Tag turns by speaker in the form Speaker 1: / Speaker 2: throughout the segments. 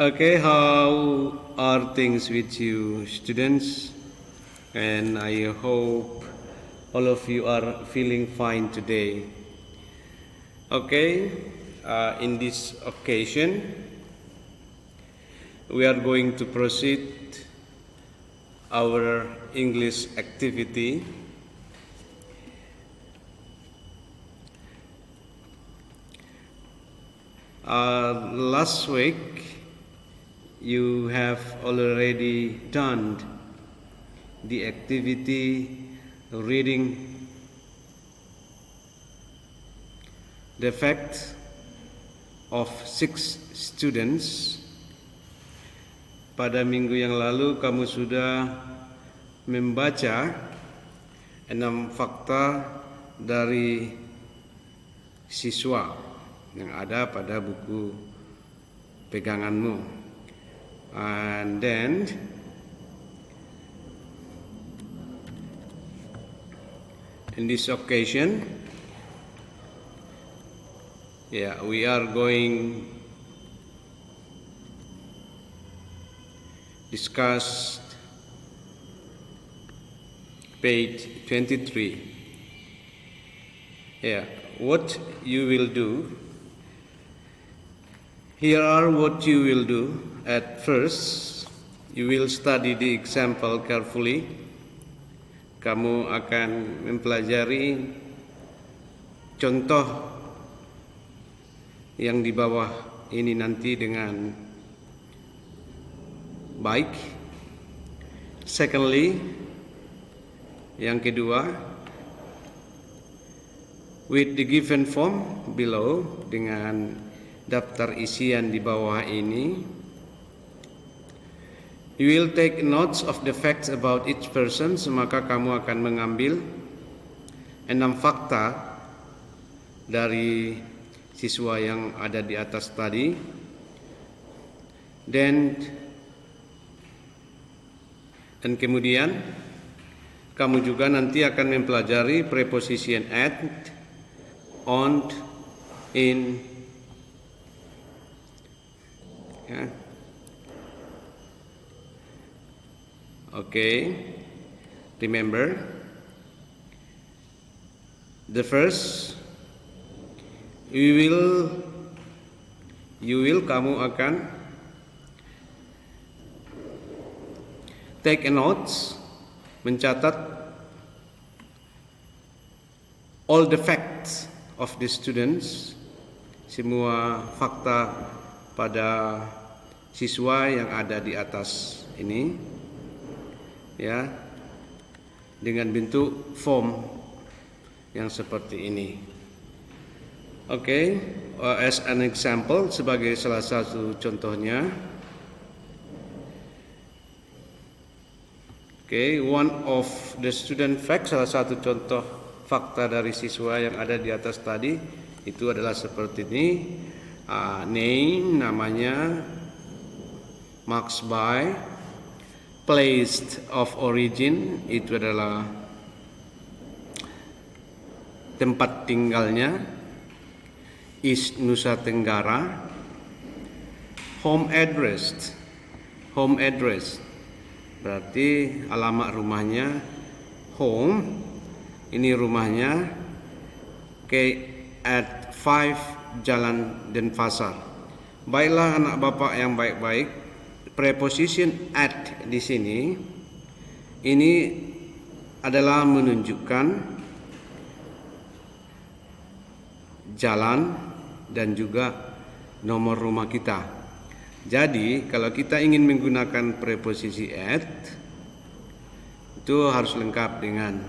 Speaker 1: Okay, how are things with you, students? And I hope all of you are feeling fine today. Okay, in this occasion, we are going to proceed our English activity. Last week, you have already done the activity reading the fact of 6 students. Pada minggu yang lalu kamu sudah membaca 6 fakta dari siswa yang ada pada buku peganganmu. And then in this occasion, we are going discuss page 23. What you will do. Here are what you will do. At first, you will study the example carefully. Kamu akan mempelajari contoh yang di bawah ini nanti dengan baik. Secondly, yang kedua, with the given form below, dengan daftar isian di bawah ini, you will take notes of the facts about each person. Maka kamu akan mengambil 6 fakta dari siswa yang ada di atas tadi. Dan kemudian kamu juga nanti akan mempelajari preposition at, on, in, Okay, remember the first kamu akan take a notes, mencatat all the facts of the students, semua fakta pada siswa yang ada di atas ini. Dengan bentuk form yang seperti ini. As an example, sebagai salah satu contohnya. One of the student facts, salah satu contoh fakta dari siswa yang ada di atas tadi itu adalah seperti ini. Name, namanya, marks by, place of origin, itu adalah tempat tinggalnya, East Nusa Tenggara. Home address berarti alamat rumahnya. Home, ini rumahnya, at 5 Jalan Denpasar. Baiklah anak bapak yang baik-baik, preposition at di sini ini adalah menunjukkan jalan dan juga nomor rumah kita. Jadi kalau kita ingin menggunakan preposisi at, itu harus lengkap dengan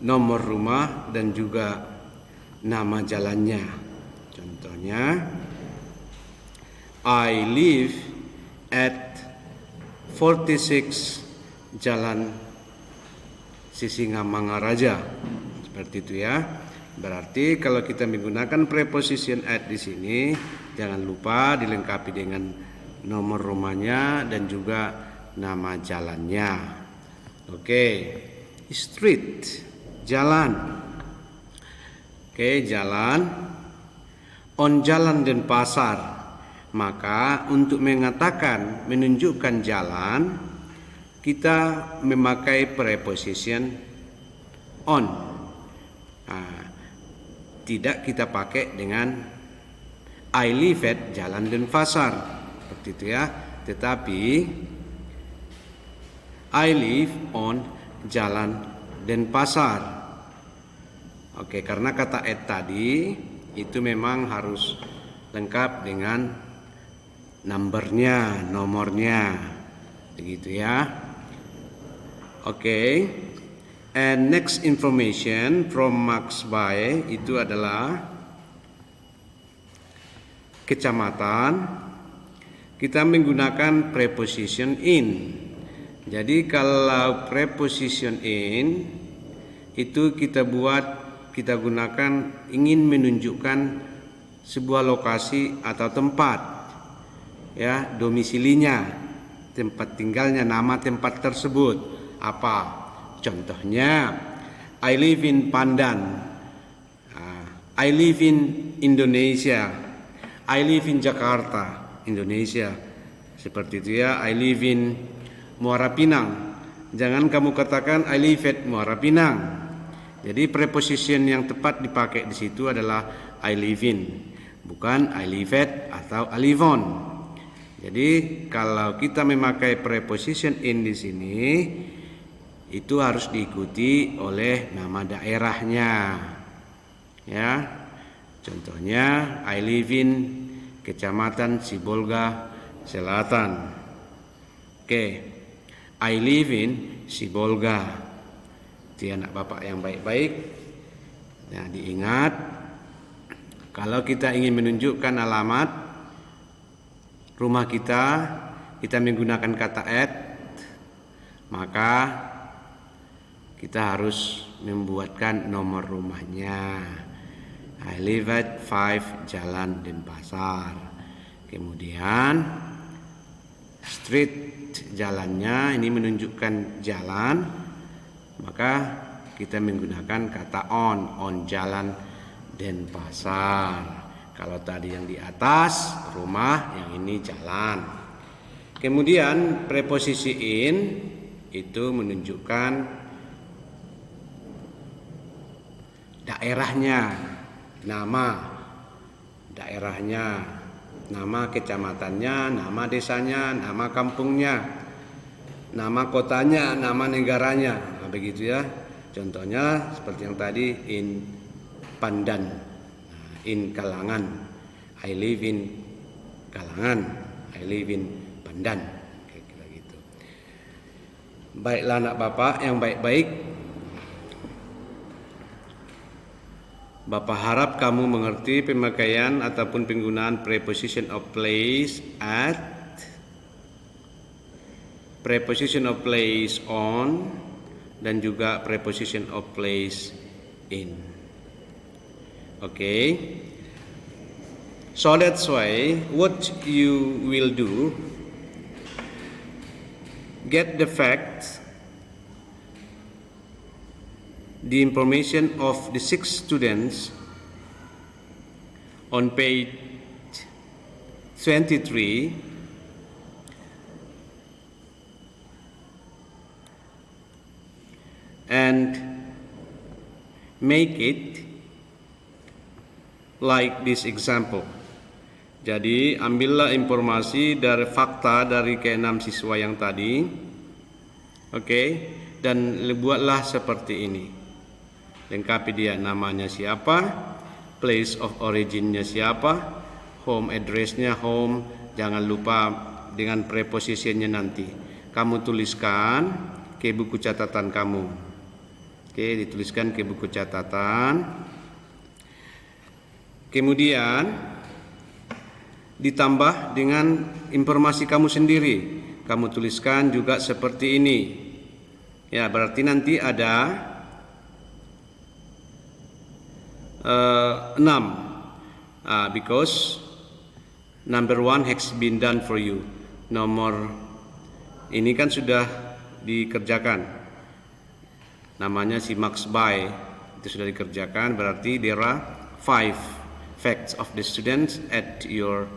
Speaker 1: nomor rumah dan juga nama jalannya. Contohnya, I live at 46 Jalan Sisingamangaraja. Seperti itu ya. Berarti kalau kita menggunakan preposition at di sini, jangan lupa dilengkapi dengan nomor rumahnya dan juga nama jalannya. Street, jalan. Jalan. On Jalan Denpasar. Maka untuk mengatakan, menunjukkan jalan, kita memakai preposition on. Tidak kita pakai dengan I live at Jalan Denpasar, seperti itu ya. Tetapi I live on Jalan Denpasar. Oke, karena kata at tadi itu memang harus lengkap dengan nomornya, begitu ya. Oke. And next information from Max by itu adalah kecamatan. Kita menggunakan preposition in. Jadi kalau preposition in itu kita gunakan ingin menunjukkan sebuah lokasi atau tempat, ya, domisilinya, tempat tinggalnya, nama tempat tersebut apa. Contohnya, I live in Pandan, I live in Indonesia, I live in Jakarta, Indonesia. Seperti itu ya, I live in Muara Pinang. Jangan kamu katakan I live at Muara Pinang. Jadi preposition yang tepat dipakai di situ adalah I live in, bukan I live at atau I live on. Jadi kalau kita memakai preposition in di sini, itu harus diikuti oleh nama daerahnya, ya. Contohnya I live in Kecamatan Sibolga Selatan. Oke, I live in Sibolga. Itu anak bapak yang baik-baik. Nah, diingat, kalau kita ingin menunjukkan alamat rumah kita menggunakan kata at, maka kita harus membuatkan nomor rumahnya. I live at 5 Jalan Denpasar. Kemudian street, jalannya ini menunjukkan jalan, maka kita menggunakan kata on Jalan Denpasar. Kalau tadi yang di atas rumah, yang ini jalan. Kemudian preposisi in itu menunjukkan daerahnya, nama daerahnya, nama kecamatannya, nama desanya, nama kampungnya, nama kotanya, nama negaranya. Nah, begitu ya. Contohnya seperti yang tadi, in Pandan, in Kalangan, I live in Kalangan, I live in Pandan, kira-kira gitu. Baiklah anak bapak yang baik-baik, Bapak harap kamu mengerti pemakaian ataupun penggunaan preposition of place at, preposition of place on, dan juga preposition of place in. Okay. So that's why what you will do, get the facts, the information of the 6 students on page 23, and make it like this example. Jadi ambillah informasi dari fakta dari ke-6 siswa yang tadi, oke, dan buatlah seperti ini. Lengkapi dia, namanya siapa, place of originnya siapa, home addressnya home, jangan lupa dengan prepositionnya nanti. Kamu tuliskan ke buku catatan kamu. Oke, dituliskan ke buku catatan. Kemudian ditambah dengan informasi kamu sendiri. Kamu tuliskan juga seperti ini. Ya, berarti nanti ada 6, because number 1 has been done for you. Nomor ini kan sudah dikerjakan, namanya si Max by, itu sudah dikerjakan. Berarti there are 5 facts of the students at your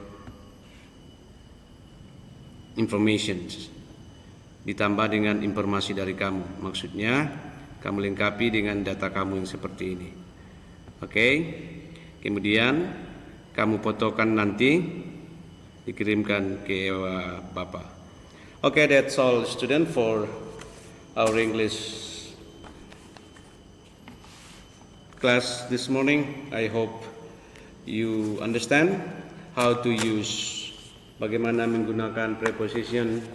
Speaker 1: informations. Ditambah dengan informasi dari kamu. Maksudnya kamu lengkapi dengan data kamu yang seperti ini. Oke. Kemudian kamu fotokan nanti, dikirimkan ke Bapak. Okay, that's all student for our English class this morning. I hope you understand how to use, bagaimana menggunakan preposition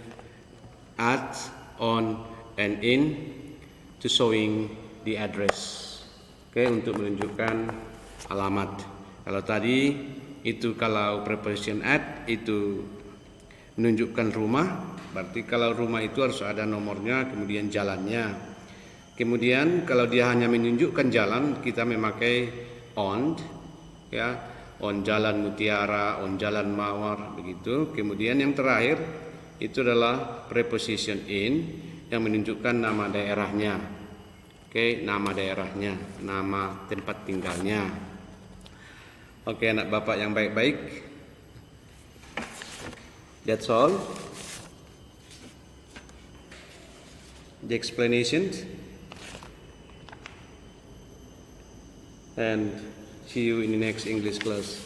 Speaker 1: at, on, and in to showing the address. Oke, untuk menunjukkan alamat. Kalau tadi itu kalau preposition at itu menunjukkan rumah, berarti kalau rumah itu harus ada nomornya, kemudian jalannya. Kemudian kalau dia hanya menunjukkan jalan, kita memakai on, ya, on Jalan Mutiara, on Jalan Mawar, begitu. Kemudian yang terakhir itu adalah preposition in yang menunjukkan nama daerahnya. Oke, nama daerahnya, nama tempat tinggalnya. Oke, anak Bapak yang baik-baik. That's all. The explanation. And see you in the next English class.